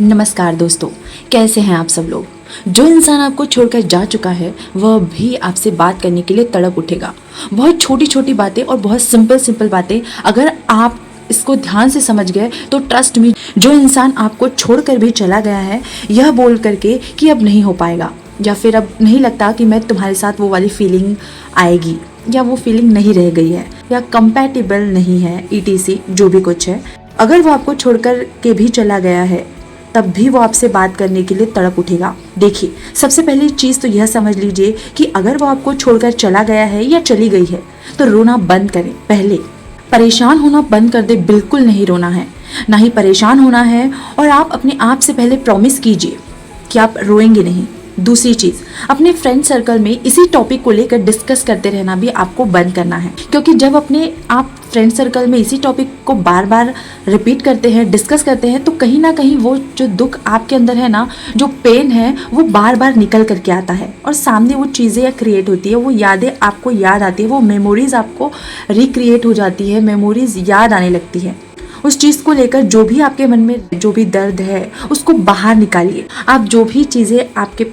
नमस्कार दोस्तों, कैसे हैं आप सब लोग। जो इंसान आपको छोड़कर जा चुका है वह भी आपसे बात करने के लिए तड़प उठेगा। बहुत छोटी छोटी बातें और बहुत सिंपल बातें अगर आप इसको ध्यान से समझ गए तो ट्रस्ट मी, जो इंसान आपको छोड़कर भी चला गया है यह बोल करके कि अब नहीं हो पाएगा या फिर अब नहीं लगता कि मैं तुम्हारे साथ वो वाली फीलिंग आएगी या वो फीलिंग नहीं रह गई है या कंपैटिबल नहीं है, ETC जो भी कुछ है, अगर वो आपको छोड़कर के भी चला गया है तब भी वो आपसे बात करने के लिए तड़प उठेगा। देखिए, सबसे पहली चीज़ तो यह समझ लीजिए कि अगर वो आपको छोड़कर चला गया है या चली गई है तो रोना बंद करें। पहले परेशान होना बंद कर दे, बिल्कुल नहीं रोना है, ना ही परेशान होना है। और आप अपने आप से पहले प्रॉमिस कीजिए कि आप रोएंगे नहीं। दूसरी चीज़, अपने फ्रेंड सर्कल में इसी टॉपिक को लेकर डिस्कस करते रहना भी आपको बंद करना है, क्योंकि जब अपने आप फ्रेंड सर्कल में इसी टॉपिक को बार बार रिपीट करते हैं, डिस्कस करते हैं, तो कहीं ना कहीं वो जो दुख आपके अंदर है ना, जो पेन है, वो बार बार निकल करके आता है और सामने वो चीज़ें क्रिएट होती है, वो यादें आपको याद आती है, वो मेमोरीज आपको रिक्रिएट हो जाती है, मेमोरीज याद आने लगती है। उस चीज़ को लेकर जो भी आपके मन में जो भी दर्द है उसको बाहर निकालिए। आप जो भी चीज़ें आपके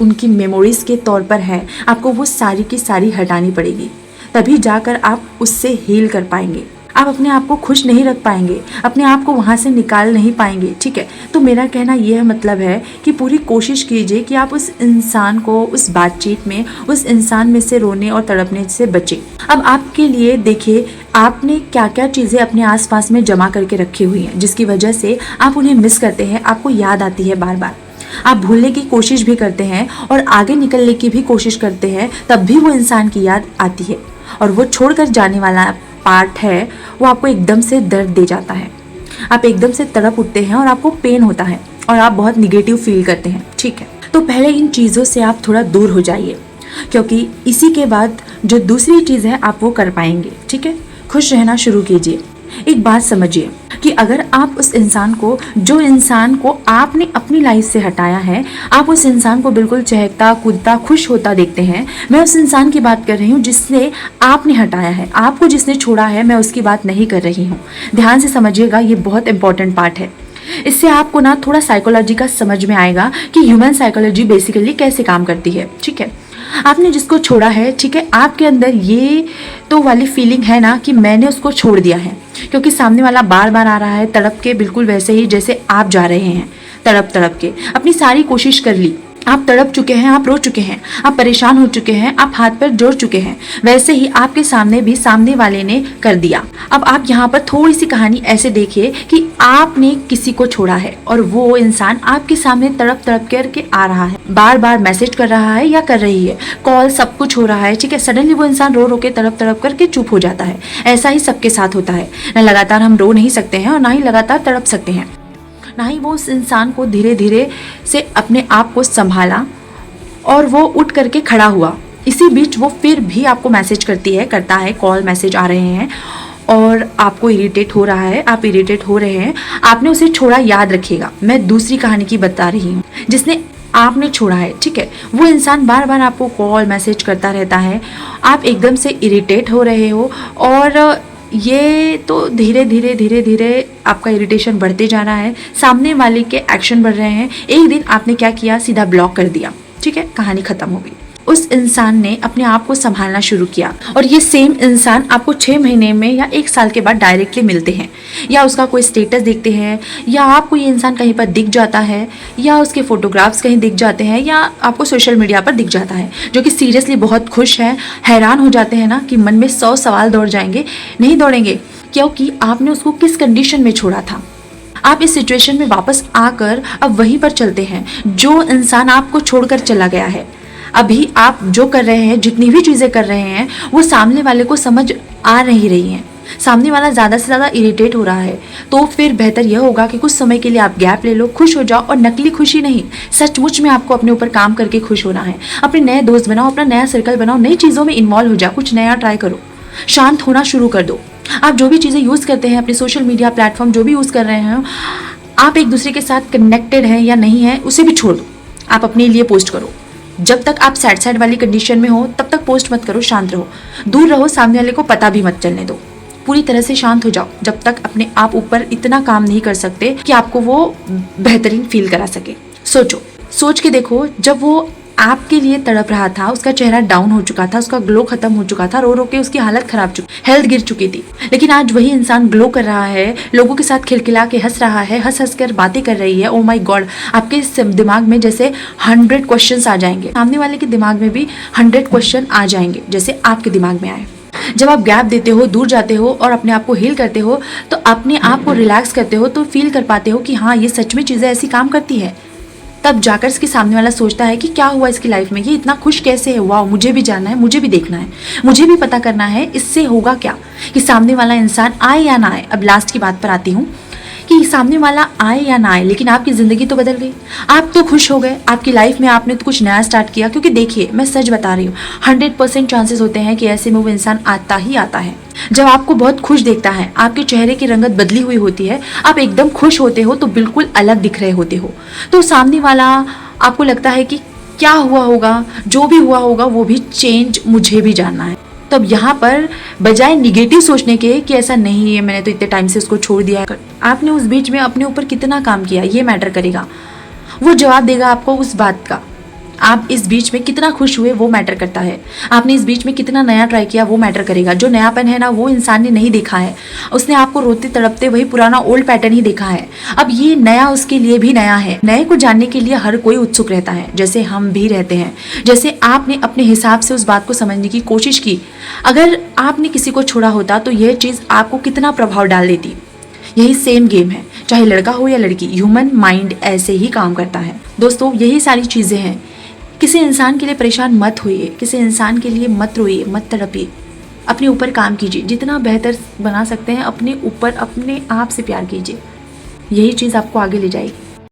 उनकी मेमोरीज के तौर पर है, आपको वो सारी की सारी हटानी पड़ेगी, तभी जाकर आप उससे हील कर पाएंगे। आप अपने आप को खुश नहीं रख पाएंगे, अपने आप को वहाँ से निकाल नहीं पाएंगे। ठीक है, तो मेरा कहना यह मतलब है कि पूरी कोशिश कीजिए कि आप उस इंसान को, उस बातचीत में, उस इंसान में से रोने और तड़पने से बचें। अब आपके लिए देखिए, आपने क्या क्या चीज़ें अपने आसपास में जमा करके रखी हुई हैं जिसकी वजह से आप उन्हें मिस करते हैं, आपको याद आती है बार बार। आप भूलने की कोशिश भी करते हैं और आगे निकलने की भी कोशिश करते हैं, तब भी वो इंसान की याद आती है और वो छोड़कर जाने वाला पार्ट है वो आपको एकदम से दर्द दे जाता है। आप एकदम से तड़प उठते हैं और आपको पेन होता है और आप बहुत निगेटिव फील करते हैं। ठीक है, तो पहले इन चीज़ों से आप थोड़ा दूर हो जाइए, क्योंकि इसी के बाद जो दूसरी चीज़ है आप वो कर पाएंगे। ठीक है, खुश रहना शुरू कीजिए। एक बात समझिए कि अगर आप उस इंसान को, जो इंसान को आपने अपनी लाइफ से हटाया है, आप उस इंसान को बिल्कुल चहकता कूदता खुश होता देखते हैं, मैं उस इंसान की बात कर रही हूँ जिसने आपने हटाया है, आपको जिसने छोड़ा है, मैं उसकी बात नहीं कर रही हूँ। ध्यान से समझिएगा, ये बहुत इंपॉर्टेंट पार्ट है। इससे आपको ना थोड़ा साइकोलॉजी का समझ में आएगा कि ह्यूमन साइकोलॉजी बेसिकली कैसे काम करती है। ठीक है, आपने जिसको छोड़ा है, ठीक है, आपके अंदर ये तो वाली फीलिंग है ना कि मैंने उसको छोड़ दिया है, क्योंकि सामने वाला बार बार आ रहा है तड़प के, बिल्कुल वैसे ही जैसे आप जा रहे हैं तड़प तड़प के। अपनी सारी कोशिश कर ली, आप तड़प चुके हैं, आप रो चुके हैं, आप परेशान हो चुके हैं, आप हाथ पैर जोड़ चुके हैं, वैसे ही आपके सामने भी सामने वाले ने कर दिया। अब आप यहाँ पर थोड़ी सी कहानी ऐसे देखिए कि आपने किसी को छोड़ा है और वो इंसान आपके सामने तड़प तड़प करके आ रहा है, बार बार मैसेज कर रहा है या कर रही है, कॉल, सब कुछ हो रहा है। ठीक है, सडनली वो इंसान रो रो के तड़प तड़प करके चुप हो जाता है। ऐसा ही सबके साथ होता है, न लगातार हम रो नहीं सकते हैं और ना ही लगातार तड़प सकते हैं, ना ही वो उस इंसान को धीरे धीरे से अपने आप को संभाला और वो उठ करके खड़ा हुआ। इसी बीच वो फिर भी आपको मैसेज करता है, कॉल मैसेज आ रहे हैं और आपको इरिटेट हो रहा है, आप इरिटेट हो रहे हैं, आपने उसे छोड़ा। याद रखिएगा, मैं दूसरी कहानी की बता रही हूँ जिसने आपने छोड़ा है। ठीक है, वो इंसान बार बार आपको कॉल मैसेज करता रहता है, आप एकदम से इरिटेट हो रहे हो और ये तो धीरे धीरे आपका इरिटेशन बढ़ते जा रहा है, सामने वाले के एक्शन बढ़ रहे हैं। एक दिन आपने क्या किया, सीधा ब्लॉक कर दिया। ठीक है, कहानी खत्म हो गई। उस इंसान ने अपने आप को संभालना शुरू किया और ये सेम इंसान आपको 6 महीने में या 1 साल के बाद डायरेक्टली मिलते हैं, या उसका कोई स्टेटस देखते हैं, या आपको ये इंसान कहीं पर दिख जाता है, या उसके फोटोग्राफ्स कहीं दिख जाते हैं, या आपको सोशल मीडिया पर दिख जाता है, जो कि सीरियसली बहुत खुश है। हैरान हो जाते हैं ना कि मन में 100 सवाल दौड़ जाएंगे। नहीं दौड़ेंगे, क्योंकि आपने उसको किस कंडीशन में छोड़ा था। आप इस सिचुएशन में वापस आकर अब वहीं पर चलते हैं जो इंसान आपको छोड़कर चला गया है। अभी आप जो कर रहे हैं, जितनी भी चीज़ें कर रहे हैं, वो सामने वाले को समझ आ नहीं रही हैं, सामने वाला ज़्यादा से ज़्यादा इरिटेट हो रहा है। तो फिर बेहतर यह होगा कि कुछ समय के लिए आप गैप ले लो, खुश हो जाओ, और नकली खुशी नहीं, सचमुच में आपको अपने ऊपर काम करके खुश होना है। अपने नए दोस्त बनाओ, अपना नया सर्कल बनाओ, नई चीज़ों में इन्वॉल्व हो जाओ, कुछ नया ट्राई करो, शांत होना शुरू कर दो। आप जो भी चीज़ें यूज़ करते हैं, अपने सोशल मीडिया प्लेटफॉर्म जो भी यूज़ कर रहे हैं, आप एक दूसरे के साथ कनेक्टेड हैं या नहीं है, उसे भी छोड़ दो। आप अपने लिए पोस्ट करो। जब तक आप सैड वाली कंडीशन में हो तब तक पोस्ट मत करो, शांत रहो, दूर रहो, सामने वाले को पता भी मत चलने दो। पूरी तरह से शांत हो जाओ जब तक अपने आप ऊपर इतना काम नहीं कर सकते कि आपको वो बेहतरीन फील करा सके। सोचो, सोच के देखो, जब वो आपके लिए तड़प रहा था, उसका चेहरा डाउन हो चुका था, उसका ग्लो खत्म हो चुका था, रो रो के उसकी हालत खराब चुकी, हेल्थ गिर चुकी थी, लेकिन आज वही इंसान ग्लो कर रहा है, लोगों के साथ खिलखिला के हंस रहा है, हंस हंस कर बातें कर रही है। ओ माय गॉड, आपके दिमाग में जैसे 100 क्वेश्चंस आ जाएंगे, सामने वाले के दिमाग में भी 100 क्वेश्चन आ जाएंगे जैसे आपके दिमाग में आए। जब आप गैप देते हो, दूर जाते हो और अपने आप को हील करते हो, तो अपने आप को रिलैक्स करते हो, तो फील कर पाते हो कि हाँ, ये सच में चीज़ें ऐसी काम करती है। तब जाकर इसके सामने वाला सोचता है कि क्या हुआ इसकी लाइफ में, ये इतना खुश कैसे है, वाह, मुझे भी जानना है, मुझे भी देखना है, मुझे भी पता करना है इससे होगा क्या, कि सामने वाला इंसान आए या ना आए। अब लास्ट की बात पर आती हूँ कि सामने वाला आए या ना आए, लेकिन आपकी ज़िंदगी तो बदल गई, आप तो खुश हो गए, आपकी लाइफ में आपने तो कुछ नया स्टार्ट किया। क्योंकि देखिए, मैं सच बता रही हूँ, 100% चांसेस होते हैं कि ऐसे में वो इंसान आता ही आता है। जब आपको बहुत खुश देखता है, आपके चेहरे की रंगत बदली हुई होती है, आप एकदम खुश होते हो तो बिल्कुल अलग दिख रहे होते हो, तो सामने वाला आपको लगता है कि क्या हुआ होगा, जो भी हुआ होगा वो भी चेंज मुझे भी जानना है। तब यहाँ पर बजाय निगेटिव सोचने के कि ऐसा नहीं है, मैंने तो इतने टाइम से उसको छोड़ दिया, आपने उस बीच में अपने ऊपर कितना काम किया ये मैटर करेगा। वो जवाब देगा आपको उस बात का। आप इस बीच में कितना खुश हुए वो मैटर करता है, आपने इस बीच में कितना नया ट्राई किया वो मैटर करेगा। जो नयापन है ना, वो इंसान ने नहीं देखा है, उसने आपको रोते तड़पते वही पुराना ओल्ड पैटर्न ही देखा है। अब ये नया उसके लिए भी नया है। नए को जानने के लिए हर कोई उत्सुक रहता है, जैसे हम भी रहते हैं। जैसे आपने अपने हिसाब से उस बात को समझने की कोशिश की, अगर आपने किसी को छोड़ा होता तो यह चीज़ आपको कितना प्रभाव डाल देती। यही सेम गेम है, चाहे लड़का हो या लड़की, ह्यूमन माइंड ऐसे ही काम करता है। दोस्तों, यही सारी चीज़ें हैं। किसी इंसान के लिए परेशान मत होइए, किसी इंसान के लिए मत रोइए, मत तड़पिए, अपने ऊपर काम कीजिए, जितना बेहतर बना सकते हैं अपने ऊपर, अपने आप से प्यार कीजिए, यही चीज़ आपको आगे ले जाएगी।